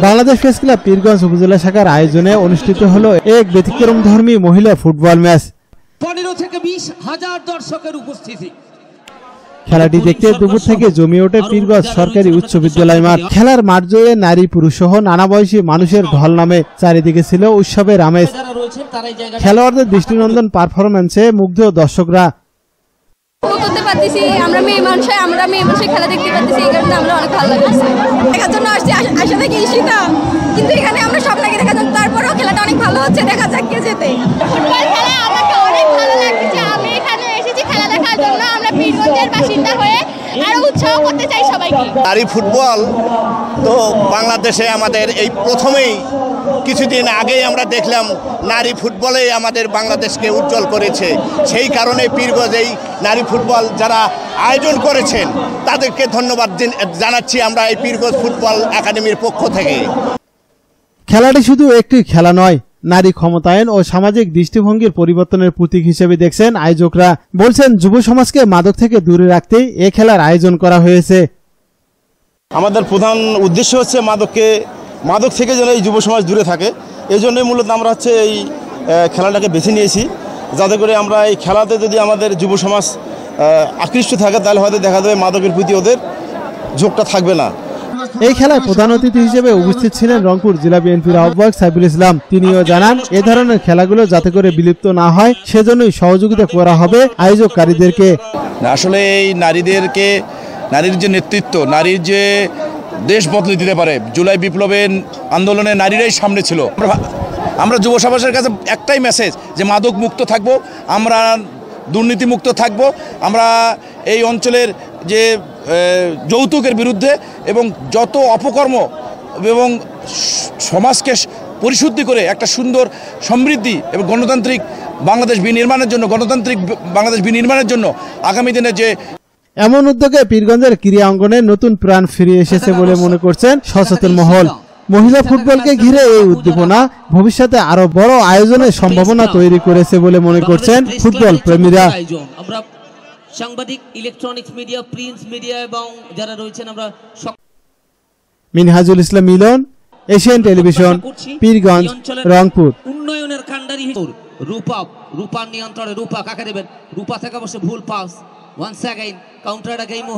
Bangladesh press club Pirganj উপজেলা শাখার আয়োজনে অনুষ্ঠিত হলো এক ব্যতিক্রমধর্মী মহিলা ফুটবল ম্যাচ। 15 থেকে 20 হাজার দর্শকের উপস্থিতি। খেলাটি দেখতে দুপুর থেকে জমে ওঠে পীরগঞ্জ সরকারি উচ্চ বিদ্যালয় মাঠ। খেলার মাঠ জুড়ে নারী পুরুষ সহ নানা বয়সী মানুষের ঢল নামে চারিদিকে ছিল উৎসবের আমেজ। খেলোয়াড়দের দৃষ্টিনন্দন পারফরম্যান্সে মুগ্ধ দর্শকরা। আমরা মেয়ে মানুষের খেলা দেখতে পাচ্ছি, এই কারণে আমরা অনেক ভালো লাগছে। দেখার জন্য আসছি, আসা থেকে ঈশিতা, কিন্তু এখানে আমরা সব লাগে দেখার জন্য। তারপরেও খেলাটা অনেক ভালো হচ্ছে, দেখা যাক কে জেতে। ফুটবল খেলা আমাকে অনেক ভালো লাগছে। আমি এখানে এসেছি খেলা দেখার জন্য। আমরা পীরগঞ্জের বাসিন্দা হয়ে আরো উৎসাহ করতে চাই সবাইকে। নারী ফুটবল তো বাংলাদেশে আমাদের এই প্রথমেই, কিছুদিন আগেই আমরা দেখলাম নারী ফুটবলেই আমাদের বাংলাদেশকে উজ্জ্বল করেছে। সেই কারণে পীরগঞ্জ এই নারী ফুটবল যারা আয়োজন করেছেন তাদেরকে ধন্যবাদ জানাচ্ছি আমরা এই পীরগঞ্জ ফুটবল একাডেমির পক্ষ থেকে। খেলাটি শুধু একটি খেলা নয়, নারী ক্ষমতায়ন ও সামাজিক দৃষ্টিভঙ্গির পরিবর্তনের প্রতীক হিসেবে দেখছেন আয়োজকরা। বলছেন যুব সমাজকে মাদক থেকে দূরে রাখতেই এ খেলার আয়োজন করা হয়েছে। আমাদের প্রধান উদ্দেশ্য হচ্ছে মাদক থেকে যেন এই যুব সমাজ দূরে থাকে। এই জন্যই মূলত আমরা হচ্ছে এই খেলাটাকে বেছে নিয়েছি, যাতে করে আমরা এই খেলাতে যদি আমাদের যুব সমাজ আকৃষ্ট থাকে তাহলে হয়তো দেখা যাবে মাদকের প্রতি ওদের ঝোঁকটা থাকবে না। এই খেলায় প্রধান অতিথি হিসেবে উপস্থিত ছিলেন রংপুর জেলা বিএনপির আহ্বায়ক সাইফুল ইসলাম। তিনিও জানান, এ ধরনের খেলাগুলো যাতে করে বিলুপ্ত না হয় সেজন্যই সহযোগিতা করা হবে আয়োজককারীদেরকে। আসলে এই নারীর যে নেতৃত্ব, নারীর যে দেশ বদলে দিতে পারে, জুলাই বিপ্লবের আন্দোলনে নারীরাই সামনে ছিল। আমরা যুব সমাজের কাছে একটাই মেসেজ, যে মাদক মুক্ত থাকবো, আমরা দুর্নীতি মুক্ত থাকবো, আমরা এই অঞ্চলের যে যৌতুকের বিরুদ্ধে এবং যত অপকর্ম এবং সমাজকে পরিশুদ্ধি করে একটা সুন্দর সমৃদ্ধি এবং গণতান্ত্রিক বাংলাদেশ বিনির্মাণের জন্য আগামী দিনে যে এমন উদ্যোগে পীরগঞ্জের ক্রীড়া অঙ্গনে নতুন প্রাণ ফিরে এসেছে বলে মনে করছেন সচেতন মহল। মহিলা ফুটবলকে ঘিরে এই উদ্দীপনা ভবিষ্যতে আরো বড় আয়োজনের সম্ভাবনা তৈরি করেছে বলে মনে করছেন ফুটবল প্রেমীরা। আমরা সাংবাদিক, ইলেকট্রনিক্স মিডিয়া, প্রিন্ট মিডিয়া এবং যারা রয়েছেন আমরা মিনহাজুল ইসলাম মিলন, এশিয়ান টেলিভিশন, পীরগঞ্জ, রংপুর। উন্নয়নের কান্ডারি রূপার নিয়ন্ত্রণে রূপা কাকে দেবেন? রূপা থেকে অবশ্য ভুল pass. Once again counter attack এই মুহূর্তে